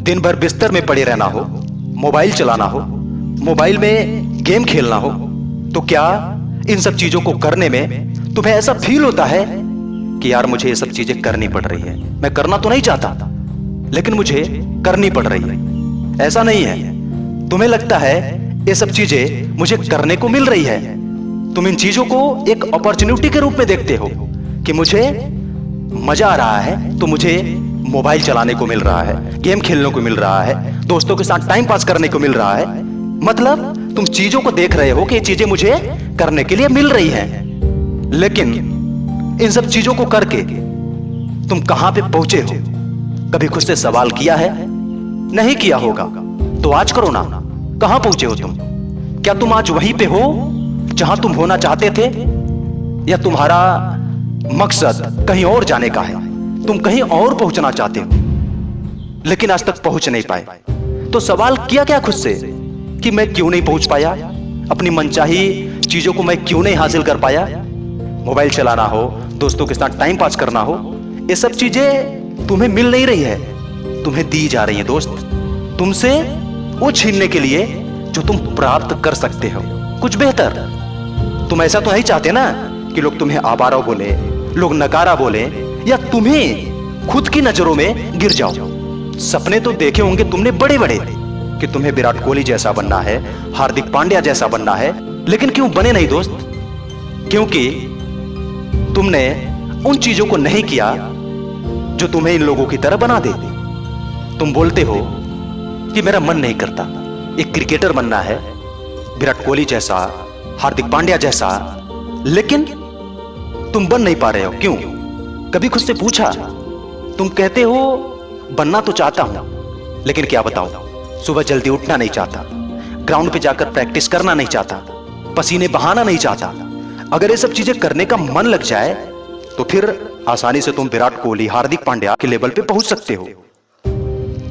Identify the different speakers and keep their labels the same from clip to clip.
Speaker 1: दिन भर बिस्तर में पड़े रहना हो, मोबाइल चलाना हो, मोबाइल में गेम खेलना हो, तो क्या इन सब चीजों को करने में तुम्हें ऐसा फील होता है कि यार मुझे ये सब चीजें करनी पड़ रही है? मैं करना तो नहीं चाहता, लेकिन मुझे करनी पड़ रही है। ऐसा नहीं है, तुम्हें लगता है ये सब चीजें मुझे करने को मिल रही है। तुम इन चीजों को एक अपॉर्चुनिटी के रूप में देखते हो कि मुझे मजा आ रहा है, तो मुझे मोबाइल चलाने को मिल रहा है, गेम खेलने को मिल रहा है, दोस्तों के साथ टाइम पास करने को मिल रहा है। मतलब तुम चीजों को देख रहे हो कि ये चीजें मुझे करने के लिए मिल रही हैं। लेकिन इन सब चीजों को करके तुम कहां पे पहुंचे हो? कभी खुद से सवाल किया है? नहीं किया होगा तो आज करो ना। कहां पहुंचे हो तुम? क्या तुम आज वहीं पे हो जहां तुम होना चाहते थे, या तुम्हारा मकसद कहीं और जाने का है? तुम कहीं और पहुंचना चाहते हो लेकिन आज तक पहुंच नहीं पाए। तो सवाल किया क्या खुद से कि मैं क्यों नहीं पहुंच पाया? अपनी मनचाही चीजों को मैं क्यों नहीं हासिल कर पाया? मोबाइल चलाना हो, दोस्तों के साथ टाइम पास करना हो, ये सब चीजें तुम्हें मिल नहीं रही है, तुम्हें दी जा रही है दोस्त, तुमसे वो छीनने के लिए जो तुम प्राप्त कर सकते हो कुछ बेहतर। तुम ऐसा तो नहीं चाहते ना कि लोग तुम्हें आवारा बोले, लोग नकारा बोले, या तुम्हें खुद की नजरों में गिर जाओ। सपने तो देखे होंगे तुमने बड़े बड़े कि तुम्हें विराट कोहली जैसा बनना है, हार्दिक पांड्या जैसा बनना है, लेकिन क्यों बने नहीं दोस्त? क्योंकि तुमने उन चीजों को नहीं किया जो तुम्हें इन लोगों की तरह बना दे। तुम बोलते हो कि मेरा मन नहीं करता एक क्रिकेटर बनना है, विराट कोहली जैसा, हार्दिक पांड्या जैसा, लेकिन तुम बन नहीं पा रहे हो। क्यों? कभी खुद से पूछा? तुम कहते हो बनना तो चाहता हूं, लेकिन क्या बताऊं, सुबह जल्दी उठना नहीं चाहता, ग्राउंड पे जाकर प्रैक्टिस करना नहीं चाहता, पसीने बहाना नहीं चाहता। अगर ये सब चीजें करने का मन लग जाए तो फिर आसानी से तुम विराट कोहली, हार्दिक पांड्या के लेवल पे पहुंच सकते हो।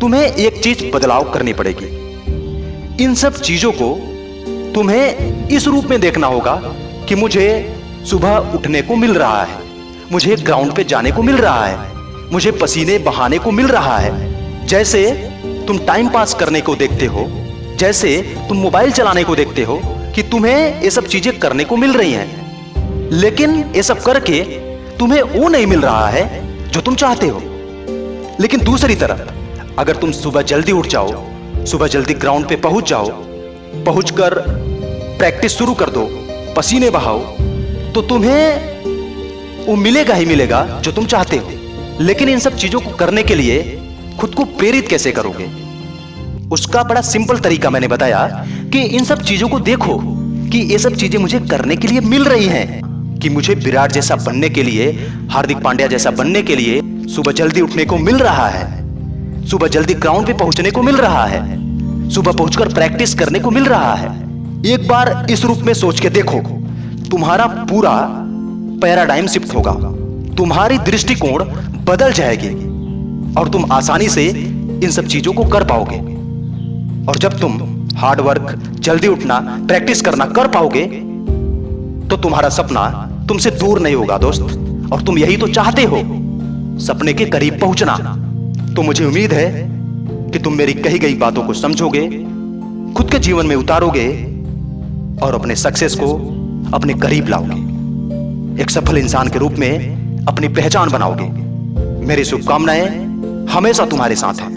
Speaker 1: तुम्हें एक चीज बदलाव करनी पड़ेगी। इन सब चीजों को तुम्हें इस रूप में देखना होगा कि मुझे सुबह उठने को मिल रहा है, मुझे ग्राउंड पे जाने को मिल रहा है, मुझे पसीने बहाने को मिल रहा है। जैसे तुम टाइम पास करने को देखते हो, जैसे तुम मोबाइल चलाने को देखते हो कि तुम्हें ये सब चीजें करने को मिल रही हैं, लेकिन ये सब करके तुम्हें वो नहीं मिल रहा है जो तुम चाहते हो। लेकिन दूसरी तरफ अगर तुम सुबह जल्दी उठ जाओ, सुबह जल्दी ग्राउंड पे पहुंच जाओ, पहुंचकर प्रैक्टिस शुरू कर दो, पसीने बहाओ, तो तुम्हें वो मिलेगा ही मिलेगा जो तुम चाहते हो। लेकिन इन सब चीजों को करने के लिए खुद को प्रेरित कैसे करोगे? उसका बड़ा सिंपल तरीका मैंने बताया कि इन सब चीजों को देखो कि ये सब चीजें मुझे करने के लिए मिल रही हैं, कि मुझे विराट जैसा बनने के लिए, हार्दिक पांड्या जैसा बनने के लिए सुबह जल्दी उठने को मिल रहा है, सुबह जल्दी ग्राउंड पे पहुंचने को मिल रहा है, सुबह पहुंचकर प्रैक्टिस करने को मिल रहा है। एक बार इस रूप में सोच के देखो, तुम्हारा पूरा पैराडाइम शिफ्ट होगा, तुम्हारी दृष्टिकोण बदल जाएगी और तुम आसानी से इन सब चीजों को कर पाओगे। और जब तुम हार्ड वर्क, जल्दी उठना, प्रैक्टिस करना कर पाओगे तो तुम्हारा सपना तुमसे दूर नहीं होगा दोस्त। और तुम यही तो चाहते हो, सपने के करीब पहुंचना। तो मुझे उम्मीद है कि तुम मेरी कही गई बातों को समझोगे, खुद के जीवन में उतारोगे और अपने सक्सेस को अपने करीब लाओगे, एक सफल इंसान के रूप में अपनी पहचान बनाओगे। मेरी शुभकामनाएं हमेशा तुम्हारे साथ हैं।